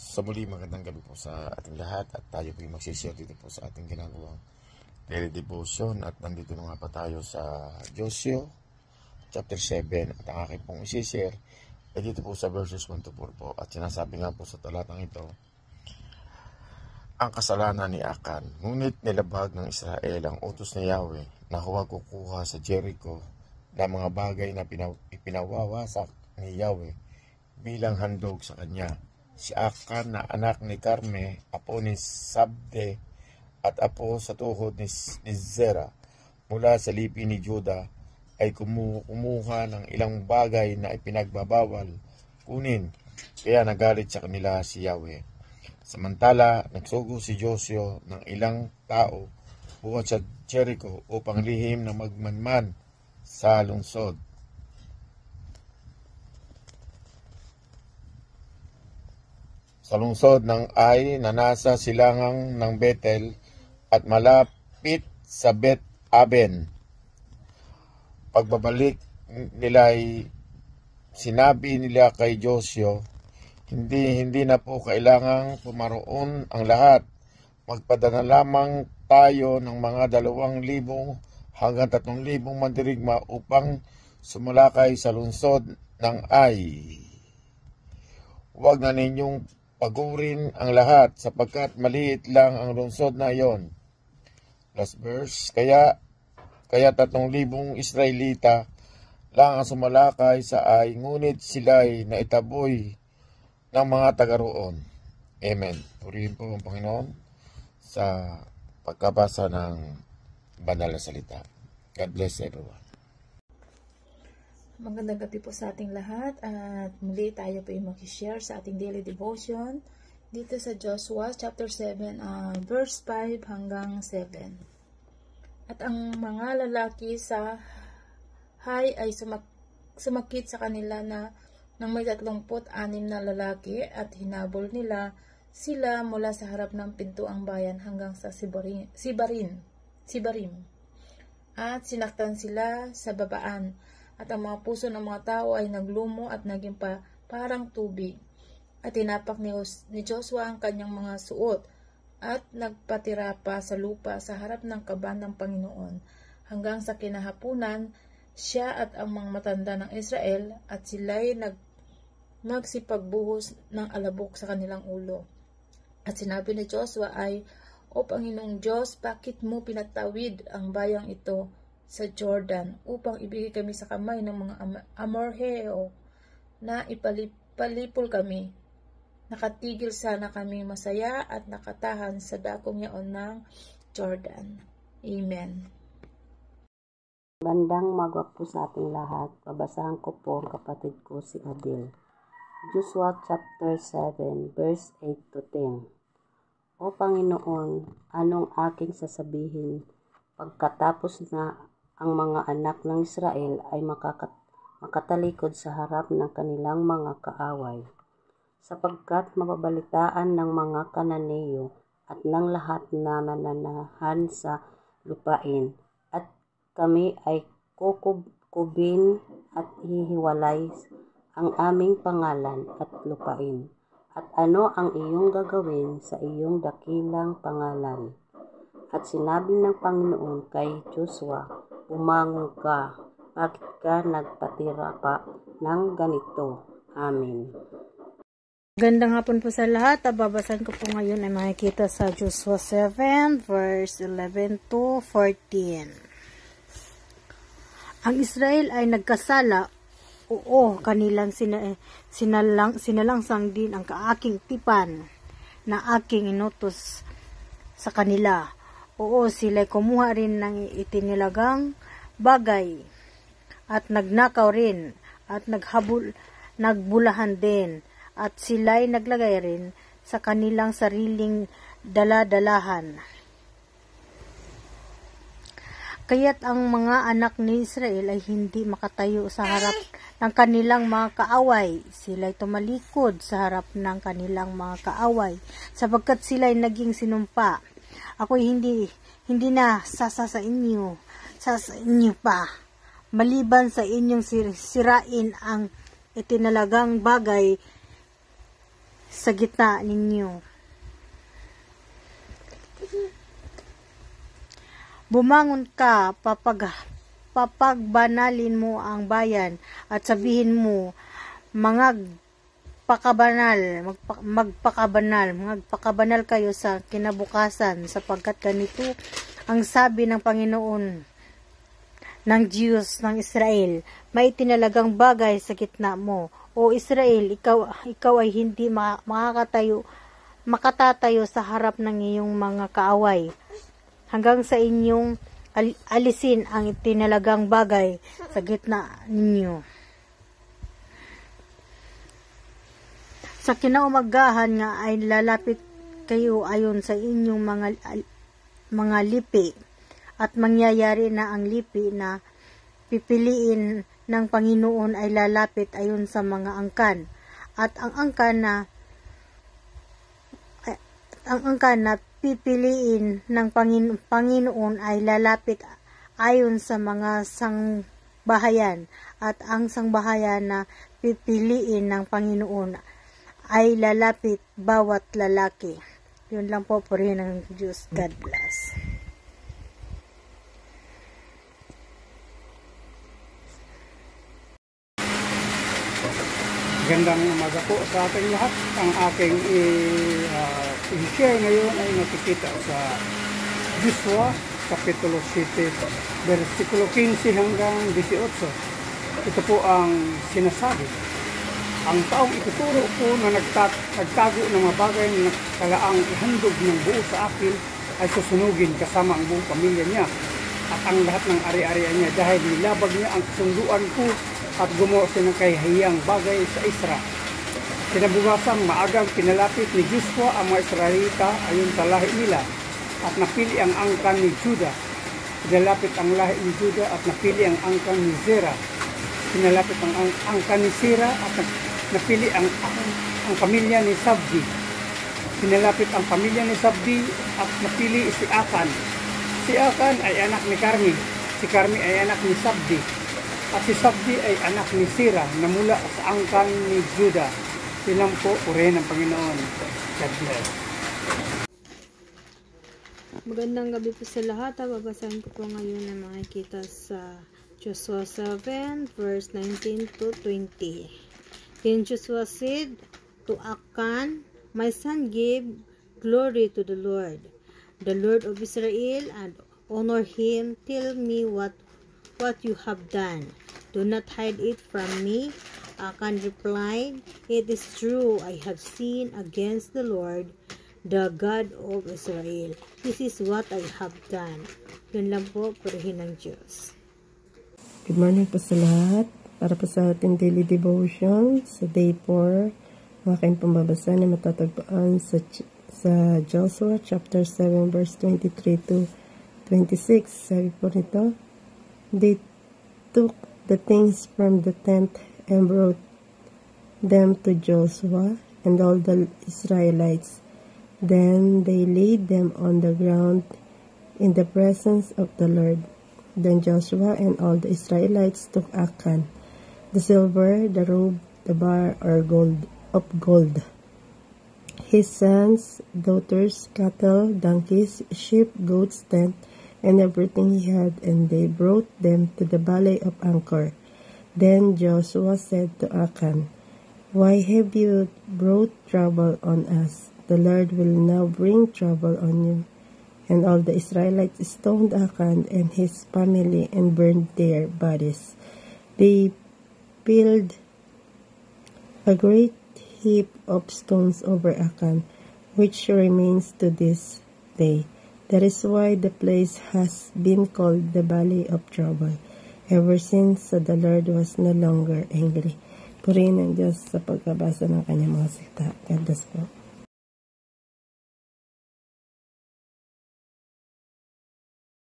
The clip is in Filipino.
Sa muli, magandang gabi po sa ating lahat at tayo po yung magsishare dito po sa ating ginagawang daily devotion at nandito na nga pa tayo sa Joshua chapter 7 at ang aking pong isishare ay dito po sa verses 1 to 4 po at sinasabi nga po sa talatang ito, ang kasalanan ni Akan, ngunit nilabag ng Israel ang utos ni Yahweh na huwag kukuha sa Jericho na mga bagay na ipinawawasak ni Yahweh bilang handog sa kanya. Si Akan na anak ni Carme, apo ni Sabde at apo sa tuhod ni Zera mula sa lipi ni Juda ay kumuha ng ilang bagay na ipinagbabawal kunin, kaya nagalit sa kanila si Yahweh. Samantala, nagsugo si Joshua ng ilang tao buhat sa Jericho upang lihim na magmanman sa lungsod. Sa lungsod ng Ai na nasa silangang ng Bethel at malapit sa Bet-Aben. Pagbabalik nila ay sinabi nila kay Joshua, hindi na po kailangang pumaroon ang lahat. Magpadala lamang tayo ng mga 2,000 hanggang 3,000 mandirigma upang sumalakay sa lungsod ng Ai. Huwag na ninyong pagurin ang lahat sapagkat maliit lang ang lungsod na iyon. Last verse, kaya 3,000 Israelita lang ang sumalakay sa Ai, ngunit sila'y naitaboy ng mga taga roon. Amen. Purihin po ang Panginoon sa pagkabasa ng banal na salita. God bless everyone. Magandang gabi po sa ating lahat at muli tayo po yung mag-share sa ating daily devotion dito sa Joshua chapter 7 verse 5 hanggang 7. At ang mga lalaki sa Hai ay sumakit sa kanila na ng may 36 na lalaki at hinabol nila sila mula sa harap ng pintuang bayan hanggang sa Sibarim. At sinaktan sila sa babaan. At ang mga puso ng mga tao ay naglumo at naging parang tubig. At tinapak ni Joshua ang kanyang mga suot at nagpatira pa sa lupa sa harap ng kaban ng Panginoon. Hanggang sa kinahapunan, siya at ang mga matanda ng Israel at sila'y magsipagbuhos ng alabok sa kanilang ulo. At sinabi ni Joshua ay, O Panginoong Diyos, bakit mo pinatawid ang bayang ito sa Jordan upang ibigay kami sa kamay ng mga Amorheo na ipalipol kami. Nakatigil sana kami masaya at nakatahan sa dakong yaon ng Jordan. Amen. Bandang magwa po sa ating lahat. Babasahan ko po ang kapatid ko si Adil. Joshua chapter 7 verse 8 to 10. O Panginoon, anong aking sasabihin pagkatapos na ang mga anak ng Israel ay makatalikod sa harap ng kanilang mga kaaway, sapagkat mababalitaan ng mga Kananeo at ng lahat na nananahan sa lupain, at kami ay kukubin at hihiwalay ang aming pangalan at lupain. At ano ang iyong gagawin sa iyong dakilang pangalan? At sinabi ng Panginoon kay Joshua, Bumangon ka, bakit ka nagpatira pa ng ganito? Amen. Gandang hapon po sa lahat. Babasahin ko po ngayon ay makikita sa Joshua 7 verse 11 to 14. Ang Israel ay nagkasala, oo, kanilang sinalangsang din ang kaaking tipan na aking inutos sa kanila. Oo, sila'y kumuha rin ng itinilagang bagay at nagnakaw rin at nagbulahan din at sila'y naglagay rin sa kanilang sariling daladalahan. Kaya't ang mga anak ni Israel ay hindi makatayo sa harap ng kanilang mga kaaway. Sila'y tumalikod sa harap ng kanilang mga kaaway sapagkat sila'y naging sinumpa. Ako'y hindi na sa inyo pa, maliban sa inyong sirain ang itinalagang bagay sa gitna ninyo. Bumangon ka, papagbanalin mo ang bayan at sabihin mo, magpakabanal kayo sa kinabukasan, sapagkat ganito ang sabi ng Panginoon ng Diyos ng Israel, may tinalagang bagay sa gitna mo. O Israel, ikaw ay hindi makatatayo sa harap ng iyong mga kaaway, hanggang sa inyong alisin ang tinalagang bagay sa gitna ninyo. Sa kinaumagahan nga ay lalapit kayo ayon sa inyong mga lipi, at mangyayari na ang lipi na pipiliin ng Panginoon ay lalapit ayon sa mga angkan, at ang angkan na pipiliin ng Panginoon ay lalapit ayon sa mga sangbahayan, at ang sangbahayan na pipiliin ng Panginoon ay lalapit bawat lalaki. Yun lang po, purihin ng Diyos. God bless. Gandang umaga po sa ating lahat. Ang aking i-share ngayon ay nakikita sa Joshua, Kapitulo 7, versikulo 15 hanggang 18. Ito po ang sinasabi. Ang taong ituturo ko na nagtago ng mga bagay na kalaang ihandog ng buo sa akin ay susunugin kasama ang buong pamilya niya at ang lahat ng ari-arian niya, dahil nilabag niya ang kasunduan ko at gumawa siya ng kahihiyang bagay sa Isra. Kinabukasan, maagang pinalapit ni Joshua ang mga Israelita ayon sa lahi nila at napili ang angkan ni Judah. Pinalapit ang lahi ni Judah at napili ang angkan ni Zerah. Pinalapit ang angkan ni Sira at napili ang pamilya ni Sabdi. Pinalapit ang pamilya ni Sabdi at napili si Akan. Si Akan ay anak ni Karmi. Si Karmi ay anak ni Sabdi. At si Sabdi ay anak ni Sira na mula sa angkan ni Judah. Silang po, purihin ng Panginoon. God bless. Magandang gabi po sa lahat. Babasahin ko po ngayon ang makikita sa Joshua 7, verse 19 to 20. Then Joshua said to Akan, "My son, give glory to the Lord of Israel, and honor him. Tell me what you have done. Do not hide it from me." Akan replied, "It is true, I have sinned against the Lord, the God of Israel. This is what I have done." Yun lang po, purihin ng Diyos. Good morning po sa lahat. Para po sa ating daily devotion sa day 4, ang aking pambabasa na matatagpuan sa Joshua chapter 7 verse 23 to 26. Sabi po nito, "They took the things from the tent and brought them to Joshua and all the Israelites. Then they laid them on the ground in the presence of the Lord. Then Joshua and all the Israelites took Akan, the silver, the robe, the bar of gold, his sons, daughters, cattle, donkeys, sheep, goats, tent, and everything he had, and they brought them to the valley of Angkor. Then Joshua said to Akan, "Why have you brought trouble on us? The Lord will now bring trouble on you." And all the Israelites stoned Akan and his family and burned their bodies. They piled a great heap of stones over Akan, which remains to this day. That is why the place has been called the Valley of Trouble, ever since the Lord was no longer angry. Purihin ng Diyos sa pagkabasa ng kanyang mga salita. God bless po.